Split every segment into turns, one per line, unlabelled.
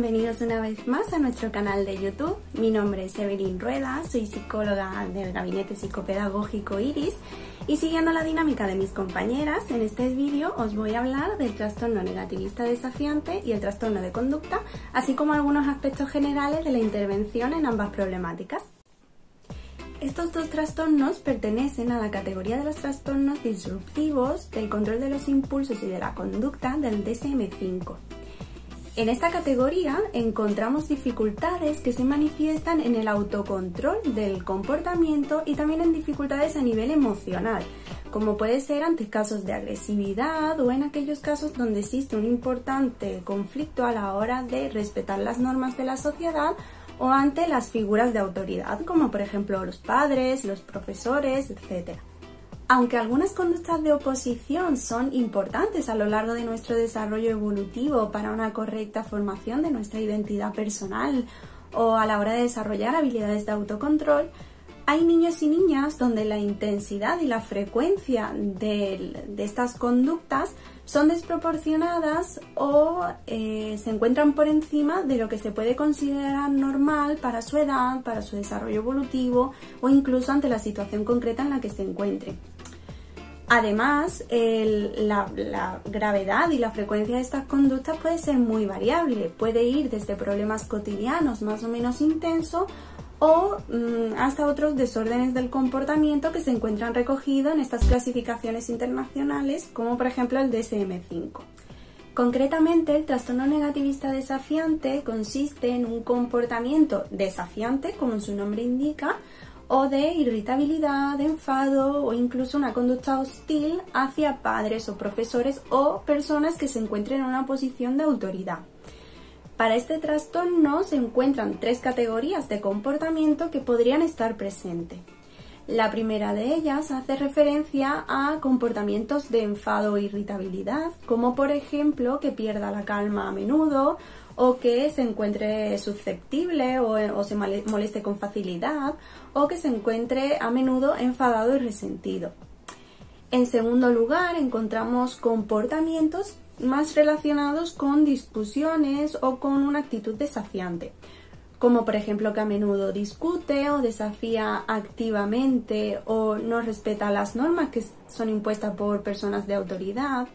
bienvenidos una vez más a nuestro canal de YouTube. Mi nombre es Evelyn Rueda, soy psicóloga del Gabinete Psicopedagógico IRIS y siguiendo la dinámica de mis compañeras, en este vídeo os voy a hablar del trastorno negativista desafiante y el trastorno de conducta, así como algunos aspectos generales de la intervención en ambas problemáticas. Estos dos trastornos pertenecen a la categoría de los trastornos disruptivos del control de los impulsos y de la conducta del DSM-5. En esta categoría encontramos dificultades que se manifiestan en el autocontrol del comportamiento y también en dificultades a nivel emocional, como puede ser ante casos de agresividad o en aquellos casos donde existe un importante conflicto a la hora de respetar las normas de la sociedad o ante las figuras de autoridad, como por ejemplo los padres, los profesores, etc. Aunque algunas conductas de oposición son importantes a lo largo de nuestro desarrollo evolutivo para una correcta formación de nuestra identidad personal o a la hora de desarrollar habilidades de autocontrol, hay niños y niñas donde la intensidad y la frecuencia de estas conductas son desproporcionadas o se encuentran por encima de lo que se puede considerar normal para su edad, para su desarrollo evolutivo o incluso ante la situación concreta en la que se encuentre. Además, la gravedad y la frecuencia de estas conductas puede ser muy variable, puede ir desde problemas cotidianos más o menos intensos o hasta otros desórdenes del comportamiento que se encuentran recogidos en estas clasificaciones internacionales, como por ejemplo el DSM-5. Concretamente, el trastorno negativista desafiante consiste en un comportamiento desafiante, como su nombre indica, o de irritabilidad, enfado o incluso una conducta hostil hacia padres o profesores o personas que se encuentren en una posición de autoridad. Para este trastorno se encuentran tres categorías de comportamiento que podrían estar presentes. La primera de ellas hace referencia a comportamientos de enfado o irritabilidad, como por ejemplo que pierda la calma a menudo o que se encuentre susceptible o se moleste con facilidad o que se encuentre a menudo enfadado y resentido. En segundo lugar, encontramos comportamientos más relacionados con discusiones o con una actitud desafiante, como por ejemplo que a menudo discute o desafía activamente o no respeta las normas que son impuestas por personas de autoridad,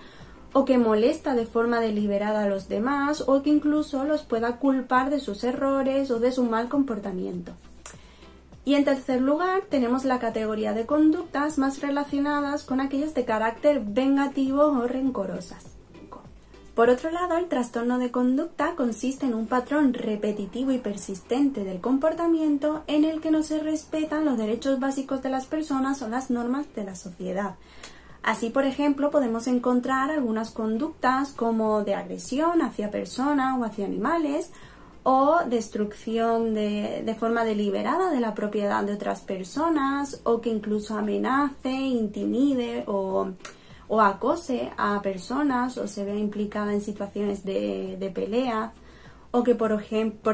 o que molesta de forma deliberada a los demás o que incluso los pueda culpar de sus errores o de su mal comportamiento. Y en tercer lugar tenemos la categoría de conductas más relacionadas con aquellas de carácter vengativo o rencorosas. Por otro lado, el trastorno de conducta consiste en un patrón repetitivo y persistente del comportamiento en el que no se respetan los derechos básicos de las personas o las normas de la sociedad. Así, por ejemplo, podemos encontrar algunas conductas como de agresión hacia personas o hacia animales o destrucción de forma deliberada de la propiedad de otras personas o que incluso amenace, intimide o acose a personas o se vea implicada en situaciones de pelea o que por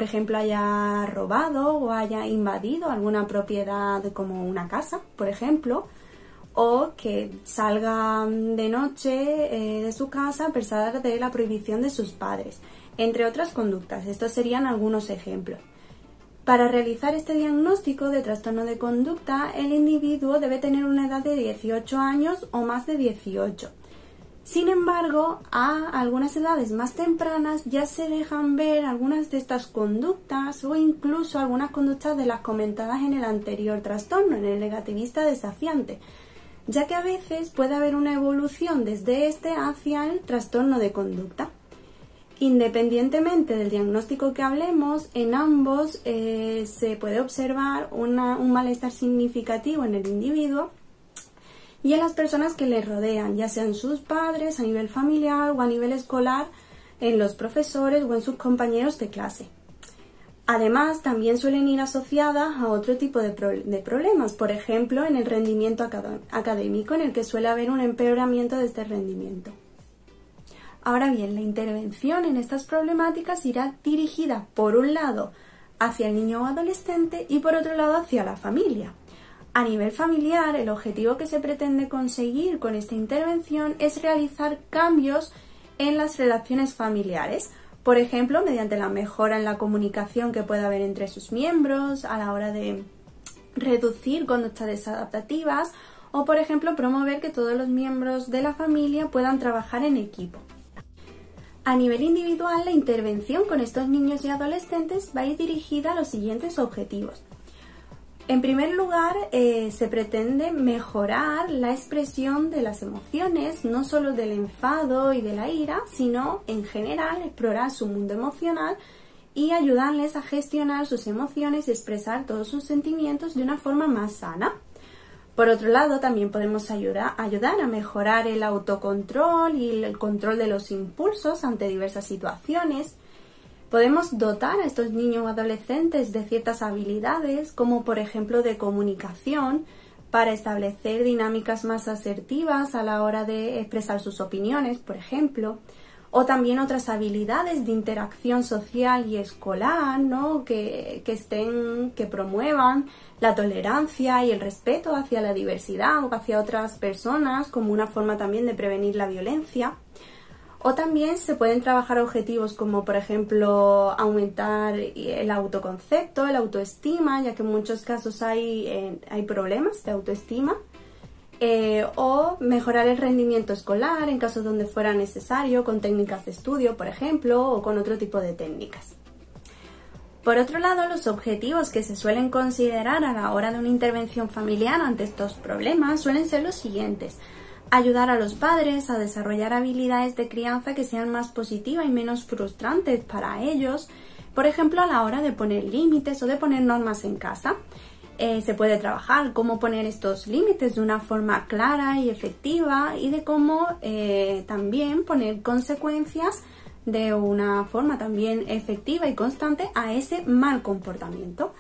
ejemplo haya robado o haya invadido alguna propiedad como una casa, por ejemplo, o que salga de noche de su casa a pesar de la prohibición de sus padres, entre otras conductas. Estos serían algunos ejemplos. Para realizar este diagnóstico de trastorno de conducta, el individuo debe tener una edad de 18 años o más de 18. Sin embargo, a algunas edades más tempranas ya se dejan ver algunas de estas conductas o incluso algunas conductas de las comentadas en el anterior trastorno, en el negativista desafiante, ya que a veces puede haber una evolución desde este hacia el trastorno de conducta. Independientemente del diagnóstico que hablemos, en ambos se puede observar un malestar significativo en el individuo y en las personas que le rodean, ya sean sus padres, a nivel familiar o a nivel escolar, en los profesores o en sus compañeros de clase. Además, también suelen ir asociadas a otro tipo de problemas, por ejemplo, en el rendimiento académico, en el que suele haber un empeoramiento de este rendimiento. Ahora bien, la intervención en estas problemáticas irá dirigida, por un lado, hacia el niño o adolescente y por otro lado hacia la familia. A nivel familiar, el objetivo que se pretende conseguir con esta intervención es realizar cambios en las relaciones familiares, Por ejemplo, mediante la mejora en la comunicación que puede haber entre sus miembros a la hora de reducir conductas desadaptativas o, por ejemplo, promover que todos los miembros de la familia puedan trabajar en equipo. A nivel individual, la intervención con estos niños y adolescentes va a ir dirigida a los siguientes objetivos. En primer lugar, se pretende mejorar la expresión de las emociones, no solo del enfado y de la ira, sino en general explorar su mundo emocional y ayudarles a gestionar sus emociones y expresar todos sus sentimientos de una forma más sana. Por otro lado, también podemos ayudar a mejorar el autocontrol y el control de los impulsos ante diversas situaciones. Podemos dotar a estos niños o adolescentes de ciertas habilidades, como por ejemplo de comunicación, para establecer dinámicas más asertivas a la hora de expresar sus opiniones, por ejemplo, o también otras habilidades de interacción social y escolar, ¿no? que promuevan la tolerancia y el respeto hacia la diversidad o hacia otras personas, como una forma también de prevenir la violencia. O también se pueden trabajar objetivos como, por ejemplo, aumentar el autoconcepto, la autoestima, ya que en muchos casos hay problemas de autoestima. O mejorar el rendimiento escolar en casos donde fuera necesario, con técnicas de estudio, por ejemplo, o con otro tipo de técnicas. Por otro lado, los objetivos que se suelen considerar a la hora de una intervención familiar ante estos problemas suelen ser los siguientes: ayudar a los padres a desarrollar habilidades de crianza que sean más positivas y menos frustrantes para ellos, por ejemplo, a la hora de poner límites o de poner normas en casa. Se puede trabajar cómo poner estos límites de una forma clara y efectiva y de cómo también poner consecuencias de una forma también efectiva y constante a ese mal comportamiento.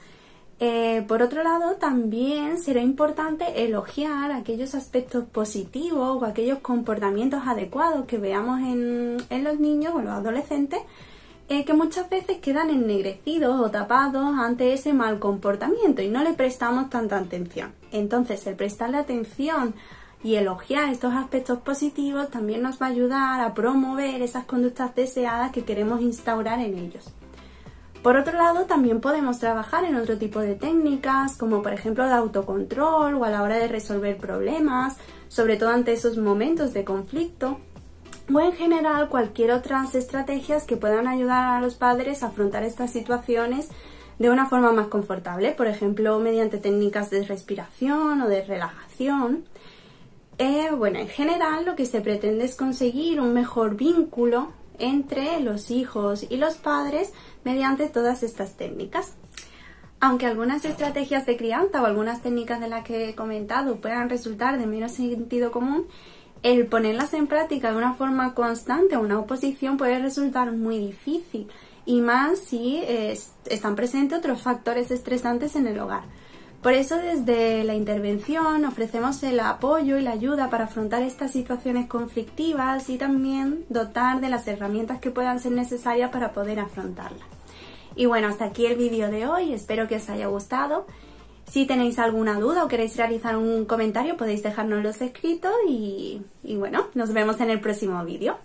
Por otro lado, también será importante elogiar aquellos aspectos positivos o aquellos comportamientos adecuados que veamos en los niños o los adolescentes, que muchas veces quedan ennegrecidos o tapados ante ese mal comportamiento y no le prestamos tanta atención. Entonces, el prestarle atención y elogiar estos aspectos positivos también nos va a ayudar a promover esas conductas deseadas que queremos instaurar en ellos. Por otro lado, también podemos trabajar en otro tipo de técnicas, como por ejemplo de autocontrol o a la hora de resolver problemas, sobre todo ante esos momentos de conflicto, o en general cualquier otras estrategias que puedan ayudar a los padres a afrontar estas situaciones de una forma más confortable, por ejemplo, mediante técnicas de respiración o de relajación. En general lo que se pretende es conseguir un mejor vínculo entre los hijos y los padres mediante todas estas técnicas. Aunque algunas estrategias de crianza o algunas técnicas de las que he comentado puedan resultar de mero sentido común, el ponerlas en práctica de una forma constante a una oposición puede resultar muy difícil, y más si están presentes otros factores estresantes en el hogar. Por eso, desde la intervención ofrecemos el apoyo y la ayuda para afrontar estas situaciones conflictivas y también dotar de las herramientas que puedan ser necesarias para poder afrontarlas. Y bueno, hasta aquí el vídeo de hoy, espero que os haya gustado. Si tenéis alguna duda o queréis realizar un comentario, podéis dejárnoslo escrito y bueno, nos vemos en el próximo vídeo.